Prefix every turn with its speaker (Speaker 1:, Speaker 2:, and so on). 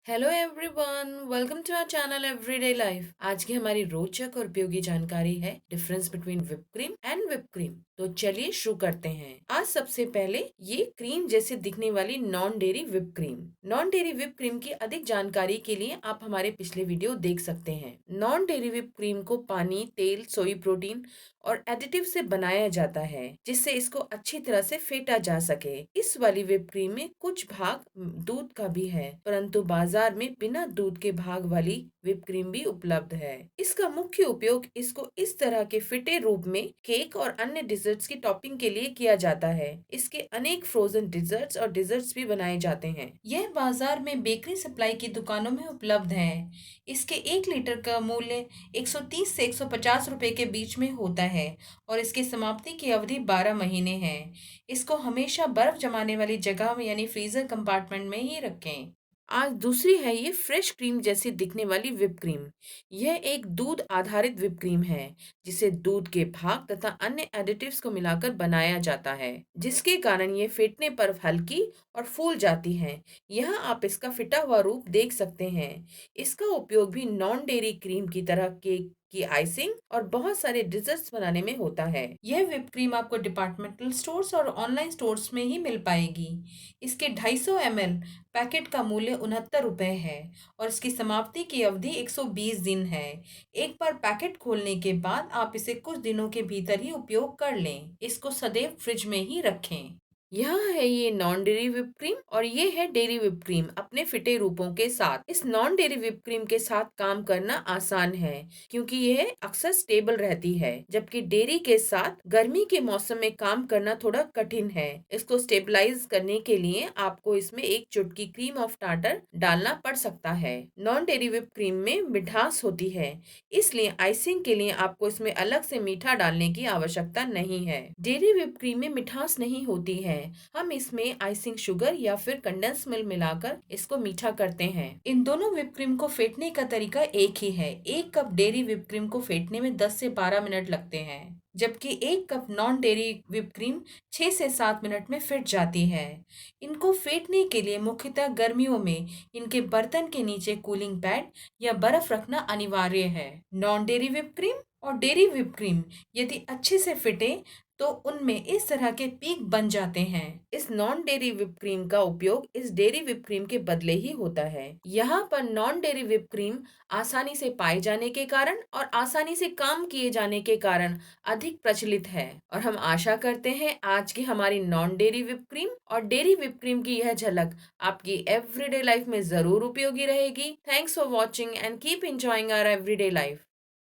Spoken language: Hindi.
Speaker 1: Hello everyone, welcome to our channel everyday life. आज की हमारी रोचक और उपयोगी जानकारी है difference between whipped cream and whipped cream. तो चलिए शुरू करते हैं। आज सबसे पहले ये क्रीम जैसे दिखने वाली non dairy whipped cream. Non dairy whipped cream की अधिक जानकारी के लिए आप हमारे पिछले वीडियो देख सकते हैं। नॉन डेयरी whipped क्रीम को पानी, तेल, सोई प्रोटीन और एडिटिव से बनाया जाता है, जिससे इसको अच्छी तरह से फेंटा जा सके। इस वाली whipped क्रीम में कुछ भाग दूध का भी है, परंतु बाजार में बिना दूध के भाग वाली whipped क्रीम भी उपलब्ध है। इसका मुख्य उपयोग इसको इस तरह के फिटे रूप में केक और अन्य डिजर्ट्स की टॉपिंग के लिए किया जाता है। इसके अनेक फ्रोजन डिजर्ट्स और डिजर्ट्स भी बनाए जाते हैं। यह बाजार में बेकरी सप्लाई की दुकानों में उपलब्ध है। इसके 1 लीटर का मूल्य 130 से 150 रुपए के बीच में होता है और इसकी समाप्ति की अवधि 12 महीने है। इसको हमेशा बर्फ जमाने वाली जगह में यानी फ्रीजर कंपार्टमेंट में ही रखें। आज दूसरी है ये फ्रेश क्रीम जैसी दिखने वाली whipped क्रीम। यह एक दूध आधारित whipped क्रीम है, जिसे दूध के भाग तथा अन्य एडिटिव्स को मिलाकर बनाया जाता है, जिसके कारण ये फेंटने पर हल्की और फूल जाती है। यहाँ आप इसका फिटा हुआ रूप देख सकते हैं। इसका उपयोग भी नॉन डेयरी क्रीम की तरह केक की आइसिंग और बहुत सारे डिजर्ट्स बनाने में होता है। यह whipped क्रीम आपको डिपार्टमेंटल स्टोर्स और ऑनलाइन स्टोर्स में ही मिल पाएगी। इसके 250 ml पैकेट का मूल्य 69 रुपए है और इसकी समाप्ति की अवधि 120 दिन है। एक बार पैकेट खोलने के बाद आप इसे कुछ दिनों के भीतर ही उपयोग कर लें। इसको सदैव फ्रिज में ही रखें। यह है ये नॉन डेयरी whipped क्रीम और ये है डेयरी whipped क्रीम अपने फिटे रूपों के साथ। इस नॉन डेयरी whipped क्रीम के साथ काम करना आसान है, क्योंकि यह अक्सर स्टेबल रहती है, जबकि डेयरी के साथ गर्मी के मौसम में काम करना थोड़ा कठिन है। इसको स्टेबलाइज करने के लिए आपको इसमें एक चुटकी क्रीम ऑफ टार्टर डालना पड़ सकता है। नॉन डेयरी whipped क्रीम में मिठास होती है, इसलिए आइसिंग के लिए आपको इसमें अलग से मीठा डालने की आवश्यकता नहीं है। डेयरी whipped क्रीम में मिठास नहीं होती है। हम इसमें आइसिंग शुगर या फिर कंडेंस मिल्क मिलाकर इसको मीठा करते हैं। इन दोनों whipped क्रीम को फेंटने का तरीका एक ही है। 1 कप डेयरी whipped क्रीम को फेंटने में 10 से 12 मिनट लगते हैं, जबकि 1 cup non dairy whipped cream 6 से 7 मिनट में फिट जाती है। इनको फेंटने के लिए मुख्यतः गर्मियों में इनके बर्तन के नीचे कूलिंग पैड या बर्फ रखना अनिवार्य है। नॉन डेयरी whipped क्रीम और डेयरी whipped क्रीम यदि अच्छे से फिटे तो उनमें इस तरह के पीक बन जाते हैं। इस नॉन डेयरी whipped क्रीम का उपयोग इस डेयरी whipped क्रीम के बदले ही होता है। यहाँ पर नॉन डेयरी whipped क्रीम आसानी से पाए जाने के कारण और आसानी से काम किए जाने के कारण अधिक प्रचलित है, और हम आशा करते हैं आज की हमारी नॉन डेयरी whipped क्रीम और डेयरी whipped क्रीम की यह झलक आपकी एवरीडे लाइफ में जरूर उपयोगी रहेगी। Thanks for watching and keep enjoying our everyday life.